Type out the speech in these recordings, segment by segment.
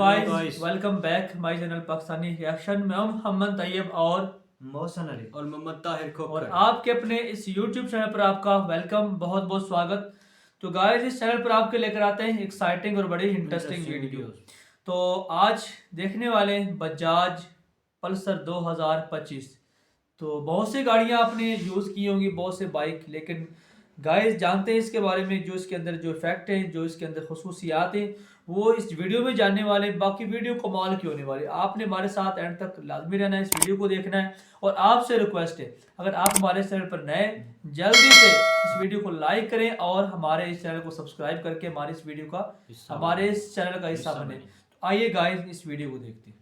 Guys welcome back my channel Pakistani reaction में। हम मोहम्मद तैयब और मोहसन अली और मोहम्मद ताहिर खोखर और आपके अपने इस YouTube चैनल पर आपका वेलकम, बहुत बहुत स्वागत। तो गाइस इस चैनल पर आपके लेकर आते हैं एक्साइटिंग और बड़ी इंटरेस्टिंग वीडियो। तो आज देखने वाले बजाज पल्सर 2025। तो बहुत सी गाड़ियां आपने यूज़ की होंगी, बहुत से बाइक, लेकिन गाइस जानते हैं इसके बारे में, जो इसके अंदर जो इफेक्ट हैं, जो इसके अंदर खसूसियात हैं, वो इस वीडियो में जानने वाले। बाकी वीडियो कमाल की होने वाली, आपने हमारे साथ एंड तक लाजमी रहना है, इस वीडियो को देखना है। और आपसे रिक्वेस्ट है, अगर आप हमारे चैनल पर नए, जल्दी से इस वीडियो को लाइक करें और हमारे इस चैनल को सब्सक्राइब करके हमारे इस वीडियो का, हमारे इस चैनल का हिस्सा बने। तो आइए गाइस इस वीडियो को देखते हैं।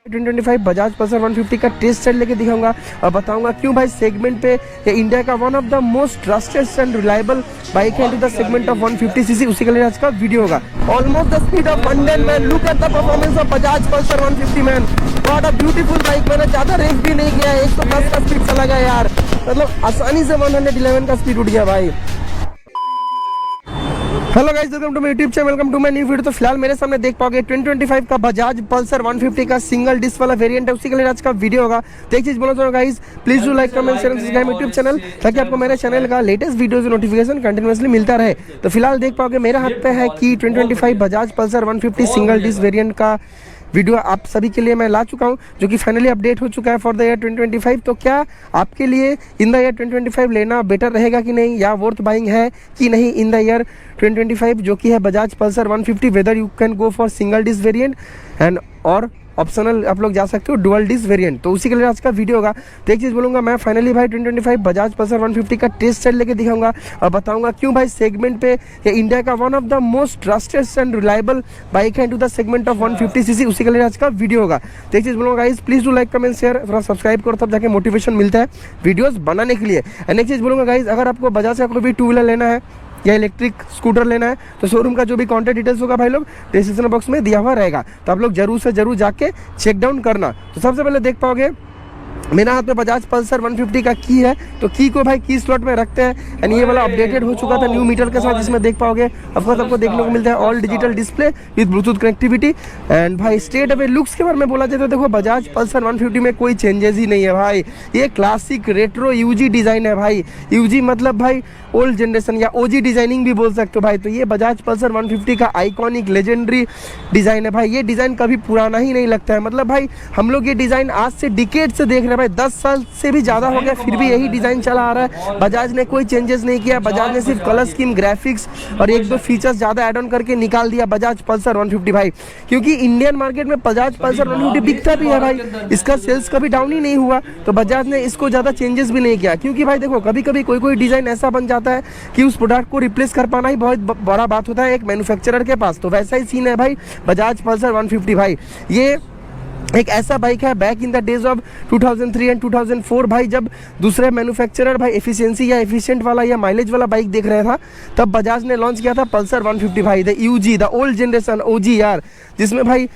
2025 बजाज पल्सर 150 का टेस्ट राइड लेके दिखाऊंगा और बताऊंगा क्यों भाई सेगमेंट पे ये इंडिया का one of the most trusted and reliable bike है in the segment of 150 CC. उसी के लिए आज का वीडियो होगा। Almost the speed of 110 man. Look at the performance of Bajaj Pulsar 150 man. What a beautiful bike. मैंने ज्यादा रेस भी नहीं किया, 110 का स्पीड चला गया यार, मतलब आसानी से 111 का स्पीड उठ गया भाई। Hello guys, welcome to my YouTube channel, welcome to my new video. तो फिलहाल मेरे सामने देख पाओगे 2025 का बजाज पल्सर 150 का सिंगल डिस्क वाला वेरिएंट है। उसी के लिए आज का वीडियो होगा। तो एक चीज बोलना चाहूंगा guys, please do like, comment, share, subscribe YouTube channel, ताकि आपको मेरे चैनल का लेटेस्ट वीडियोस नोटिफिकेशन कंटिन्यूअसली मिलता रहे। तो फिलहाल देख पाओगे मेरे हाथ पे है कि 2025 Bajaj Pulsar 150 single disc variant का वीडियो आप सभी के लिए मैं ला चुका हूं, जो कि फाइनली अपडेट हो चुका है फॉर द ईयर 2025। तो क्या आपके लिए इन द ईयर 2025 लेना बेटर रहेगा कि नहीं, या वर्थ बाइंग है कि नहीं इन द ईयर 2025, जो कि है Bajaj Pulsar 150, whether you can go for single disc variant and और ऑप्शनल आप लोग जा सकते हो डुअल डिस्क वेरिएंट। तो उसी के लिए आज का वीडियो होगा। तो एक चीज़ बोलूँगा, मैं फाइनली भाई 2025 बजाज पल्सर 150 का टेस्ट राइड लेके दिखाऊंगा और बताऊंगा क्यों भाई सेगमेंट पे ये इंडिया का one of the most trusted and reliable bike है to the segment of 150 CC. उसी के लिए आज का वीडियो होगा। तो एक चीज़ बोलूँगा guys, please do like, comment, share, थोड़ा सब्सक्राइब करो, तब जाके मोटिवेशन मिलता है वीडियोज़ बनाने के लिए। एंड एक चीज़ बोलूँगा गाइस, अगर आपको बजाज का कोई भी टू व्हीलर लेना है या इलेक्ट्रिक स्कूटर लेना है, तो शोरूम का जो भी कॉन्टैक्ट डिटेल्स होगा भाई लोग डिस्क्रिप्शन बॉक्स में दिया हुआ रहेगा। तो आप लोग जरूर से जरूर जाके चेक डाउन करना। तो सबसे पहले देख पाओगे मेरा हाथ में बजाज पल्सर 150 का की है। तो की को भाई की स्लॉट में रखते हैं एंड ये वाला अपडेटेड हो चुका था न्यू मीटर के साथ, जिसमें देख पाओगे ऑफकोर्स आपको देखने को मिलता है all digital display with Bluetooth connectivity. And भाई स्ट्रेट अवे लुक्स के बारे में बोला जाए तो देखो बजाज पल्सर 150 में कोई चेंजेस ही नहीं है भाई। ये क्लासिक रेट्रो यूजी डिज़ाइन है भाई। यूजी मतलब भाई ओल्ड जनरेशन या ओजी डिजाइनिंग भी बोल सकते हो भाई। तो ये बजाज पल्सर 150 का आइकॉनिक लेजेंडरी डिज़ाइन है भाई। ये डिज़ाइन कभी पुराना ही नहीं लगता है। मतलब भाई हम लोग ये डिज़ाइन आज से डिकेड से देख रहे हैं भाई, 10 साल से भी ज़्यादा हो गया, फिर भी यही डिज़ाइन चला आ रहा है। बजाज ने कोई चेंजेस नहीं किया। बजाज ने सिर्फ कलर स्कीम, ग्राफिक्स और एक दो फीचर्स ज़्यादा ऐड ऑन करके निकाल दिया बजाज पल्सर 150 भाई। क्योंकि इंडियन मार्केट में बजाज पल्सर 150 बिकता भी है भाई, इसका सेल्स कभी डाउन ही नहीं हुआ। तो बजाज ने इसको ज़्यादा चेंजेस भी नहीं किया, क्योंकि भाई देखो कभी कभी कोई डिज़ाइन ऐसा बन जाता है कि उस प्रोडक्ट को रिप्लेस कर पाना ही बहुत बड़ा बात होता है एक मैन्युफैक्चरर के पास। तो वैसा ही सीन है भाई बजाज पल्सर 150 भाई। ये एक ऐसा बाइक है back in the days of 2003 and 2004 भाई, जब दूसरे मैन्युफैक्चरर भाई एफिशिएंसी या एफिशिएंट वाला या माइलेज वाला बाइक देख रहा था, तब बजाज ने लॉन्च किया था पल्सर 150 भाई, द यूजी, द ओल्ड जनरेशन ओजी यार, जिसमें भाई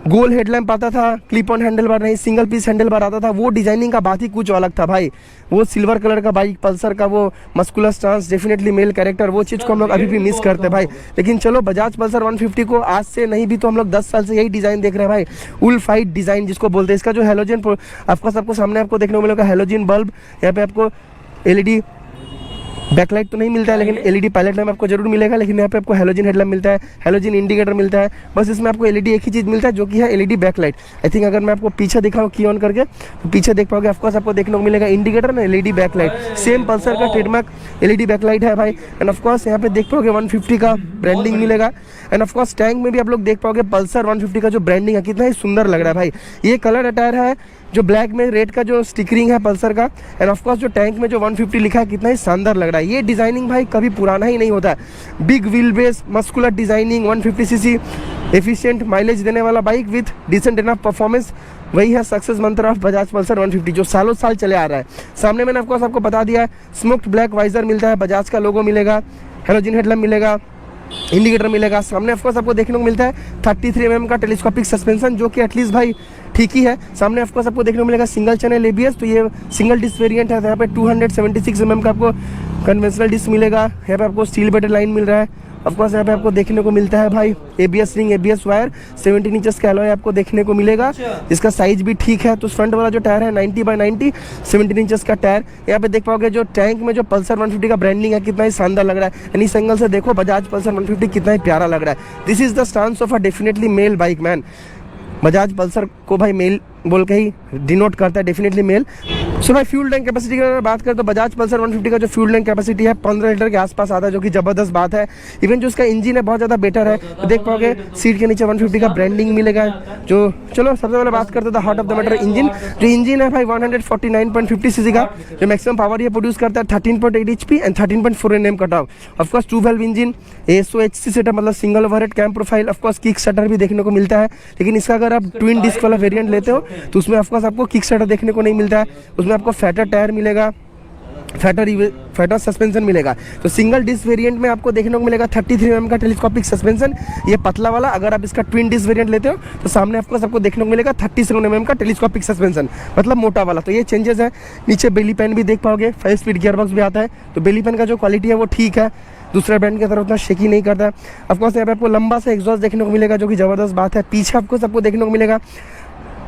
गोल हेडलैम्प आता था, क्लिप ऑन हैंडल बार नहीं, सिंगल पीस हैंडल बार आता था। वो डिजाइनिंग का बात ही कुछ अलग था भाई। वो सिल्वर कलर का बाइक पल्सर का वो muscular stance, definitely male character, वो चीज़ को हम लोग अभी भी मिस करते हैं भाई। लेकिन चलो बजाज पल्सर 150 को आज से नहीं भी तो हम लोग 10 साल से यही डिज़ाइन देख रहे हैं भाई। उल फाइट डिज़ाइन जिसको बोलते हैं। इसका जो हेलोजन आपको सबको सामने आपको देखने को मिलेगा, हेलोजन बल्ब, यहाँ पे आपको एलईडी बैकलाइट तो नहीं मिलता है, लेकिन एलईडी पायलट लैंप आपको जरूर मिलेगा। लेकिन यहाँ पे आपको हेलोजन हेडलैम्प मिलता है, हेलोजन इंडिकेटर मिलता है। बस इसमें आपको एलईडी एक ही चीज़ मिलता है, जो कि है एलईडी बैकलाइट। आई थिंक अगर मैं आपको पीछे दिखाऊँ की ऑन करके, तो पीछे देख पाओगे ऑफकोर्स आपको देखने को मिलेगा इंडिकेटर ना एलईडी बैकलाइट। सेम पल्सर का ट्रेडमार्क एलईडी बैकलाइट है भाई। एंड ऑफकोर्स यहाँ पे देख पाओगे 150 का ब्रांडिंग मिलेगा। एंड ऑफकोर्स टैंक में भी आप लोग देख पाओगे पल्सर 150 का जो ब्रांडिंग है, कितना ही सुंदर लग रहा है भाई। ये कलर अटायर है जो ब्लैक में रेड का जो स्टिकरिंग है पल्सर का। एंड ऑफकोर्स जो टैंक में जो 150 लिखा है, कितना ही शानदार लग रहा है। ये डिजाइनिंग भाई कभी पुराना ही नहीं होता है। Big wheel base, muscular designing, 150 CC, efficient mileage देने वाला bike with decent enough performance, वही है सक्सेस मंत्र ऑफ बजाज पल्सर 150, जो सालों साल चले आ रहा है। सामने मैंने ऑफकोर्स आपको बता दिया है, स्मोक्ड ब्लैक वाइजर मिलता है, बजाज का लोगो मिलेगा, हेलोजन हेडलैम्प मिलेगा, इंडिकेटर मिलेगा। सामने ऑफकोर्स आपको देखने को मिलता है 33 mm का टेलीस्कोपिक सस्पेंशन, जो कि एटलीस्ट भाई ठीक ही है। सामने ऑफकोर्स आपको देखने को मिलेगा सिंगल चैनल एबीएस। तो ये सिंगल डिस्क वेरिएंट है। यहाँ पे 276 mm का आपको कन्वेंशनल डिस्क मिलेगा। यहाँ पे आपको स्टील बेटेड लाइन मिल रहा है ऑफकोर्स यहाँ पे आपको देखने को मिलता है भाई ABS ring, ABS wire, 17 inches का एलॉय आपको देखने को मिलेगा। इसका साइज भी ठीक है। तो फ्रंट वाला जो टायर है 90/90, 17 इंचेस का टायर। यहाँ पे देख पाओगे जो टैंक में जो पल्सर 150 का ब्रांडिंग है कितना ही शानदार लग रहा है। यानी इस एंगल से देखो बजाज पल्सर 150 कितना ही प्यारा लग रहा है। This is the stance of a definitely male bike man. Bajaj Pulsar को भाई मेल बोल के ही डिनोट करता है, डेफिनेटली मेल। सो भाई फ्यूल टैंक कैपेसिटी की अगर बात करें तो बजाज पल्सर 150 का जो फ्यूल टैंक कैपेसिटी है 15 लीटर के आसपास आता है, जो कि जबरदस्त बात है। इवन जो उसका इंजन है बहुत ज़्यादा बेटर है। तो देख पाओगे सीट के नीचे 150 का ब्रांडिंग मिलेगा। जो चलो सबसे पहले बात करते थे heart of the matter engine. जो इंजन है भाई 149.50 सीसी का, जो मैक्सिमम पावर ये प्रोड्यूस करता है 13.8 HP and 13.4 Nm cut off. Of course 2 valve engine, ASOHC setup मतलब single overhead cam profile, of course kick starter भी देखने को मिलता है। लेकिन इसका अगर आप ट्विन डिस्क वाला वेरिएंट लेते हो तो उसमें ऑफकोर्स आपको किक स्टार्टर देखने को नहीं मिलता है। उसमें आपको फैटर टायर मिलेगा, फैटर सस्पेंशन मिलेगा। तो सिंगल डिस्क वेरिएंट में आपको देखने को मिलेगा 33 mm का टेलीस्कोपिक सस्पेंशन, ये पतला वाला। अगर आप इसका ट्विन डिस्क वेरिएंट लेते हो तो सामने आपको सबको देखने को मिलेगा 37 mm का टेलीस्कोपिक सस्पेंशन, मतलब मोटा वाला। तो ये चेंजेस है। नीचे बेली पैन भी देख पाओगे, 5 स्पीड गियर बॉक्स भी आता है। तो बेली पैन का जो क्वालिटी है वो ठीक है, दूसरे ब्रांड की तरह उतना शेकी नहीं करता। ऑफकोर्स यहाँ पे आपको लंबा सा एग्जॉस्ट देखने को मिलेगा, जो कि जबरदस्त बात है। पीछे आपको सबको देखने को मिलेगा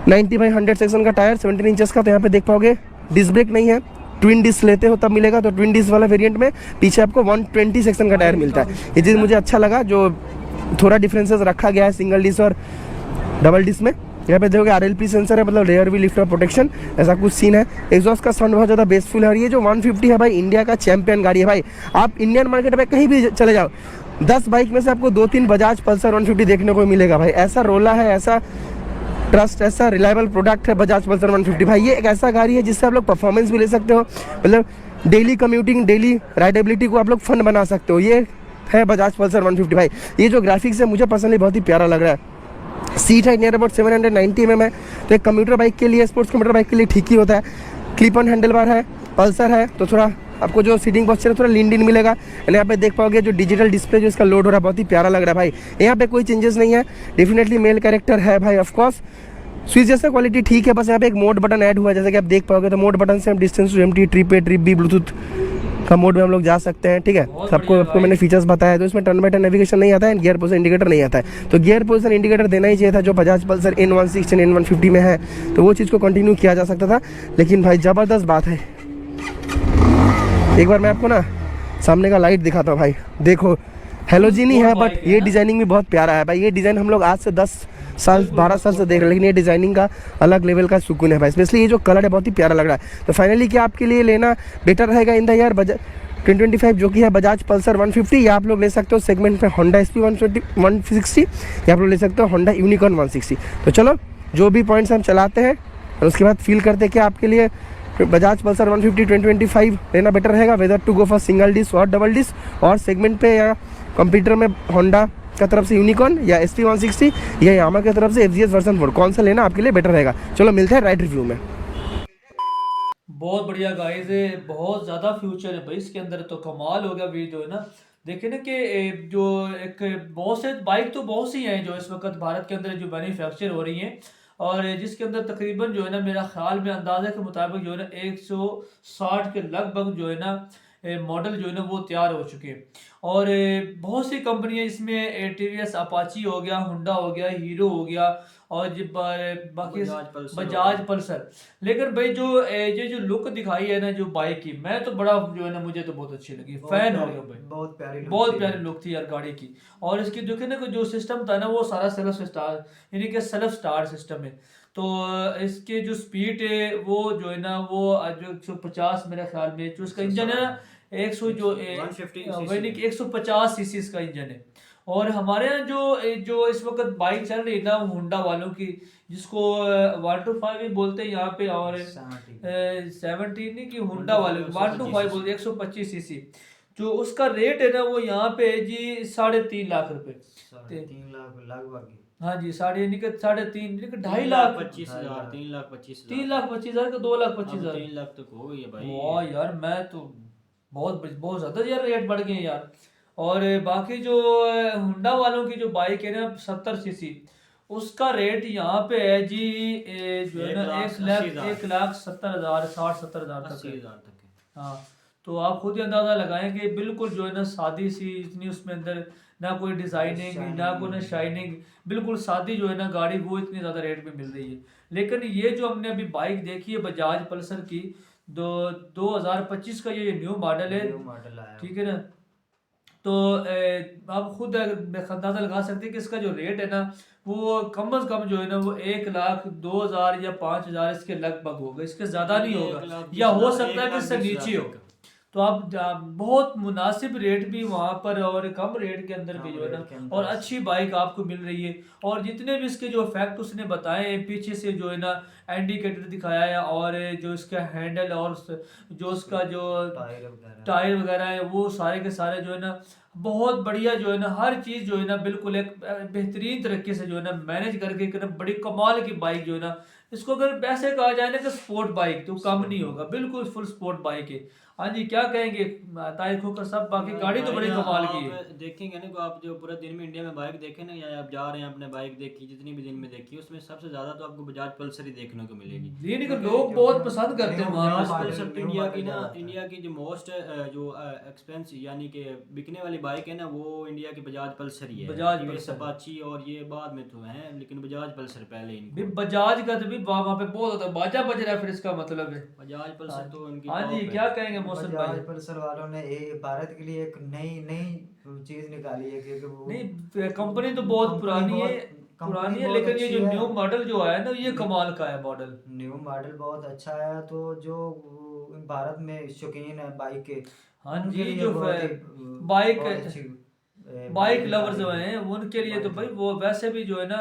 90/100 सेक्शन का टायर, 17 इंचेस का। तो यहाँ पे देख पाओगे डिस्क ब्रेक नहीं है, ट्विन डिस्क लेते हो तब मिलेगा। तो ट्विन डिस्क वाला वेरिएंट में पीछे आपको 120 सेक्शन का टायर मिलता है। ये चीज़ मुझे अच्छा लगा, जो थोड़ा डिफरेंसेस रखा गया है सिंगल डिस्क और डबल डिस्क में। यहाँ पे देखोगे RLP सेंसर है, मतलब रेयर व्हील लिफ्ट प्रोटेक्शन, ऐसा कुछ सीन है। एग्जॉस्ट का साउंड बहुत ज़्यादा बेसफुल है। और ये जो 150 है भाई इंडिया का चैंपियन गाड़ी है भाई। आप इंडियन मार्केट में कहीं भी चले जाओ, 10 बाइक में से आपको 2-3 बजाज पल्सर 150 देखने को मिलेगा भाई। ऐसा रोला है, ऐसा ट्रस्ट, ऐसा रिलायबल प्रोडक्ट है बजाज पल्सर 150 भाई। ये एक ऐसा गाड़ी है जिससे आप लोग परफॉर्मेंस भी ले सकते हो, मतलब डेली कम्यूटिंग, डेली राइडेबिलिटी को आप लोग फन बना सकते हो। ये है बजाज पल्सर 150 भाई। ये जो ग्राफिक्स है मुझे पर्सनली बहुत ही प्यारा लग रहा है। सीट है नियर अबाउट 790 mm है, तो एक कम्यूटर बाइक के लिए, स्पोर्ट्स कम्यूटर बाइक के लिए ठीक ही होता है। क्लिप ऑन हैंडल बार है, पल्सर है, तो थोड़ा आपको जो सीटिंग पोस्चर है थोड़ा लीन इन मिलेगा। एंड यहाँ पे देख पाओगे जो डिजिटल डिस्प्ले जो इसका लोड हो रहा है बहुत ही प्यारा लग रहा है भाई। यहाँ पे कोई चेंजेस नहीं है, डेफिनेटली मेल कैरेक्टर है भाई। ऑफकोर्स स्विच जैसा क्वालिटी ठीक है, बस यहाँ पे एक मोड बटन ऐड हुआ है, जैसे कि आप देख पाओगे। तो मोड बटन से हम distance to empty, trip A, trip B, Bluetooth का मोड में हम लोग जा सकते हैं। ठीक है, सबको आपको मैंने फीचर्स बताया। तो इसमें टर्न बाय टर्न नेविगेशन नहीं आता है, गियर पोजीशन इंडिकेटर नहीं आता है। तो गियर पोजीशन इंडिकेटर देना ही चाहिए था, जो बजाज पल्सर N160 N150 में है। तो वो चीज़ को कंटिन्यू किया जा सकता था। लेकिन भाई ज़बरदस्त बात है, एक बार मैं आपको ना सामने का लाइट दिखाता हूँ भाई। देखो हेलोजन ही है, बट ये डिजाइनिंग भी बहुत प्यारा है भाई। ये डिज़ाइन हम लोग आज से 10 साल 12 साल से देख रहे हैं, लेकिन ये डिजाइनिंग का अलग लेवल का सुकून है भाई। स्पेशली ये जो कलर है बहुत ही प्यारा लग रहा है। तो फाइनली क्या आपके लिए लेना बेटर रहेगा इन द ईयर 2025, जो कि है बजाज पल्सर 150, या आप लोग ले सकते हो सेगमेंट में होंडा SP 160, या आप लोग ले सकते हो होंडा यूनिकॉर्न 160। तो चलो जो भी पॉइंट्स हम चलाते हैं और उसके बाद फील करते हैं कि आपके लिए बजाज पल्सर 150 2025 लेना बेटर रहेगा, whether to go for single disc और डबल डिस्क, और सेगमेंट पे या कंप्यूटर में होंडा का तरफ से यूनिकॉर्न या SP 160 या यामा की तरफ से FZS वर्जन 4, कौन सा लेना आपके लिए बेटर रहेगा। चलो मिलते हैं राइड रिव्यू में। बहुत बढ़िया गाइस, बहुत ज़्यादा फ्यूचर है भाई इसके अंदर। तो कमाल हो गया वीडियो है ना। देखिए ना कि जो एक बहुत से बाइक तो बहुत सी हैं जो इस वक्त भारत के अंदर जो मैन्युफैक्चर हो रही हैं, और जिसके अंदर तकरीबन जो है ना मेरा ख्याल में अंदाजे के मुताबिक जो है ना 160 के लगभग जो है ना मॉडल जो है ना वो तैयार हो चुके हैं। और बहुत सी कंपनियां इसमें TVS अपाची हो गया, हुंडा हो गया, हीरो हो गया, और बाकी बजाज पल्सर। लेकिन भाई जो ये जो लुक दिखाई है ना जो बाइक की, मैं तो बड़ा जो है ना मुझे तो बहुत अच्छी लगी, फैन हो गया भाई। बहुत प्यारी लुक थी यार गाड़ी की। और इसकी देखिए ना जो सिस्टम था ना वो सारा सेल्फ स्टार्ट, यानी कि सेल्फ स्टार्ट सिस्टम है। तो इसके जो स्पीड है वो जो है ना वो जो 150 मेरे ख्याल में जो इसका इंजन है ना 100 जो 150 सीसी का इंजन है। और हमारे यहाँ जो इस वक्त बाइक चल रही है ना होंडा वालों की, जिसको 125 भी बोलते हैं यहाँ पे, और 17 नहीं की होंडा वालों की 125 बोलते हैं, 125 सीसी। जो उसका रेट है ना वो यहाँ पे है जी 3.5 लाख रुपए, 3 लाख लगभग। हाँ जी, 3.5 2.5 लाख, 25,000, 3,25,000, 3,25,000 का 2,25,000, 3 लाख तक हो गई है भाई। वाह यार, मैं तो बहुत ज्यादा यार रेट बढ़ गए हैं यार। और बाकी जो हुंडा वालों की जो बाइक है ना 70 सीसी, उसका रेट यहाँ पे है जी जो है ना 1,70,000 60,000 60-70,000 तक है। हाँ, तो आप खुद ही अंदाज़ा लगाएं कि बिल्कुल जो है ना सादी सी, इतनी उसमें अंदर ना कोई डिज़ाइनिंग ना कोई ना शाइनिंग, बिल्कुल सादी जो है ना गाड़ी, वो इतनी ज़्यादा रेट में मिल रही है। लेकिन ये जो हमने अभी बाइक देखी है बजाज पल्सर की, 2025 का ये न्यू मॉडल है, न्यू मॉडल आया। ठीक है ना। तो आप खुद अंदाज़ा लगा सकते हैं कि इसका जो रेट है ना, वो कम अज़ कम जो है ना वो 1,02,000 या 5,000 इसके लगभग होगा, इसके ज़्यादा नहीं होगा, या हो सकता है कि इससे नीचे हो। तो आप बहुत मुनासिब रेट भी वहाँ पर और कम रेट के अंदर भी जो है ना, और अच्छी बाइक आपको मिल रही है। और जितने भी इसके जो फैक्ट उसने बताए हैं, पीछे से जो है ना इंडिकेटर दिखाया है, और जो इसका हैंडल और जो उसका जो टायर वगैरह है, वो सारे के सारे जो है ना बहुत बढ़िया जो है ना, हर चीज़ जो है ना बिल्कुल एक बेहतरीन तरीके से जो है ना मैनेज करके एक बड़ी कमाल की बाइक जो है ना, इसको अगर ऐसे कहा जाए ना कि स्पोर्ट बाइक, तो कम नहीं होगा, बिल्कुल फुल स्पोर्ट बाइक है। हाँ जी, क्या कहेंगे तारिक होकर सब, बाकी गाड़ी तो बड़ी कमाल की है। देखेंगे ना, को आप जो पूरा दिन में इंडिया में बाइक देखे ना, या आप जा रहे हैं आपने बाइक देखी, जितनी भी दिन में देखी, उसमें सबसे ज्यादा तो आपको बजाज पल्सर ही देखने को मिलेगी। ये नहीं कि लोग बहुत पसंद करते हैं वहाँ बजाज पे। पल्सर तो इंडिया की ना, इंडिया की जो मोस्ट जो एक्सपेंस यानी कि बिकने वाली बाइक है ना, वो इंडिया की बजाज पल्सर ही है। Bajaj TVS Pulsar. अपाची और ये बाद में तो हैं, लेकिन बजाज पल्सर पहले भी इनको। बजाज का तो भी वहाँ पे बहुत होता है, बाजा बज रहा है, फिर इसका मतलब है। बजाज पल्सर तो इनकी हाँ जी, टॉप है। क्या कहेंगे मोहसिन भाई। बजाज पल्सर वालों ने भारत के लिए एक नई नई चीज निकाली है, क्योंकि वो नहीं, कंपनी तो बहुत पुरानी है, पुरानी है, लेकिन ये जो न्यू मॉडल जो आया ना, ये कमाल का है मॉडल। न्यू मॉडल बहुत अच्छा है। तो जो भारत में शौकीन है बाइक के, हाँ उनके जी, लिए जो बहुत ही, बाइक बहुत अच्छी, बाइक बाइक लवर्स निकाली जो है। हैं उनके लिए तो बाइक भाई वो वैसे भी जो है ना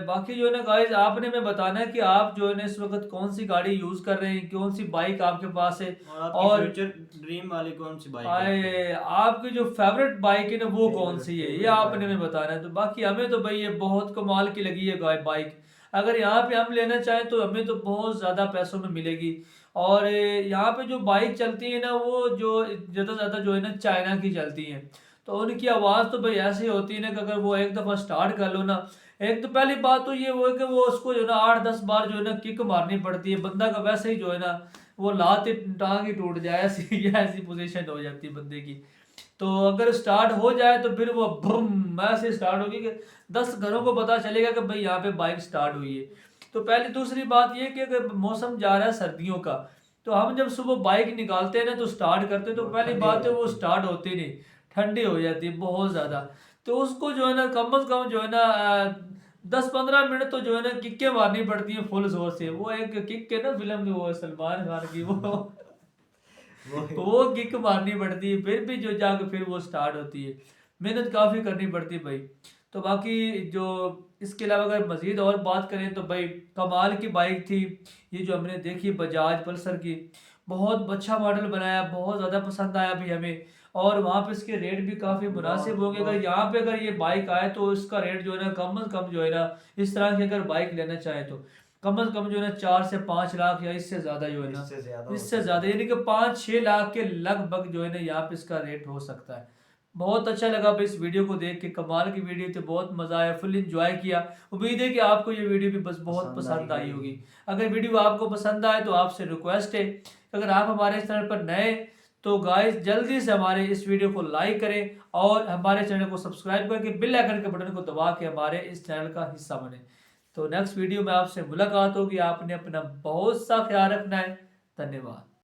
बाकी जो है ना गाइस, आपने मैं बताना है कि आप जो है ना इस वक्त कौन सी गाड़ी यूज कर रहे हैं, कौन सी बाइक आपके पास है, और आपकी और फ्यूचर ड्रीम वाली कौन सी बाइक है? आपकी जो फेवरेट बाइक है ना वो कौन Favorite- सी है, ये favorite आपने bike। में बताना है। तो बाकी हमें तो भाई ये बहुत कमाल की लगी है बाइक। अगर यहाँ पे हम लेना चाहें तो हमें तो बहुत ज़्यादा पैसों में मिलेगी। और यहाँ पे जो बाइक चलती है ना, वो जो ज़्यादा ज़्यादा जो है ना चाइना की चलती हैं। तो उनकी आवाज़ तो भाई ऐसी होती है ना कि अगर वो एक दफ़ा स्टार्ट कर लो ना, एक तो पहली बात तो ये वो है कि वो उसको जो है ना 8-10 बार जो है ना किक मारनी पड़ती है, बंदा का वैसे ही जो है ना वो लात टांग ही टूट जाए, ऐसी ऐसी पोजीशन हो जाती है बंदे की। तो अगर स्टार्ट हो जाए तो फिर वो भूम ऐसे स्टार्ट होगी कि 10 घरों को पता चलेगा कि भाई यहाँ पे बाइक स्टार्ट हुई है। तो पहली दूसरी बात ये कि अगर मौसम जा रहा है सर्दियों का, तो हम जब सुबह बाइक निकालते हैं ना, तो स्टार्ट करते हैं, तो पहली बात है वो स्टार्ट होती नहीं, ठंडी हो जाती है बहुत ज़्यादा। तो उसको जो है ना कम से कम जो है ना 10-15 मिनट तो जो है ना किक्के मारनी पड़ती है फुल जोर से। वो एक किक है ना फिल्म में, वो सलमान खान की, वो किक मारनी पड़ती है, फिर भी जो जाके फिर वो स्टार्ट होती है। मेहनत काफ़ी करनी पड़ती है भाई। तो बाकी जो इसके अलावा अगर मज़ीद और बात करें तो भाई कमाल की बाइक थी ये जो हमने देखी बजाज पल्सर की। बहुत अच्छा मॉडल बनाया, बहुत ज़्यादा पसंद आया भी हमें। और वहाँ पे इसके रेट भी काफ़ी मुनासिब होंगे। अगर यहाँ पे अगर ये बाइक आए तो इसका रेट जो है ना कम से कम जो है ना, इस तरह की अगर बाइक लेना चाहे तो कम से कम जो है ना 4 से 5 लाख या इससे ज़्यादा जो है ना, इससे ज़्यादा यानी कि 5-6 लाख के लगभग जो है ना यहाँ पे इसका रेट हो सकता है। बहुत अच्छा लगा भाई इस वीडियो को देख के, कमाल की वीडियो थी, बहुत मज़ा आया, फुल एंजॉय किया। उम्मीद है कि आपको ये वीडियो भी बस बहुत पसंद आई होगी। अगर वीडियो आपको पसंद आए तो आपसे रिक्वेस्ट है, अगर आप हमारे चैनल पर नए तो गाइस जल्दी से हमारे इस वीडियो को लाइक करें और हमारे चैनल को सब्सक्राइब करके बेल आइकन के बटन को दबा के हमारे इस चैनल का हिस्सा बने। तो नेक्स्ट वीडियो में आपसे मुलाकात होगी। आपने अपना बहुत सा ख्याल रखना है। धन्यवाद।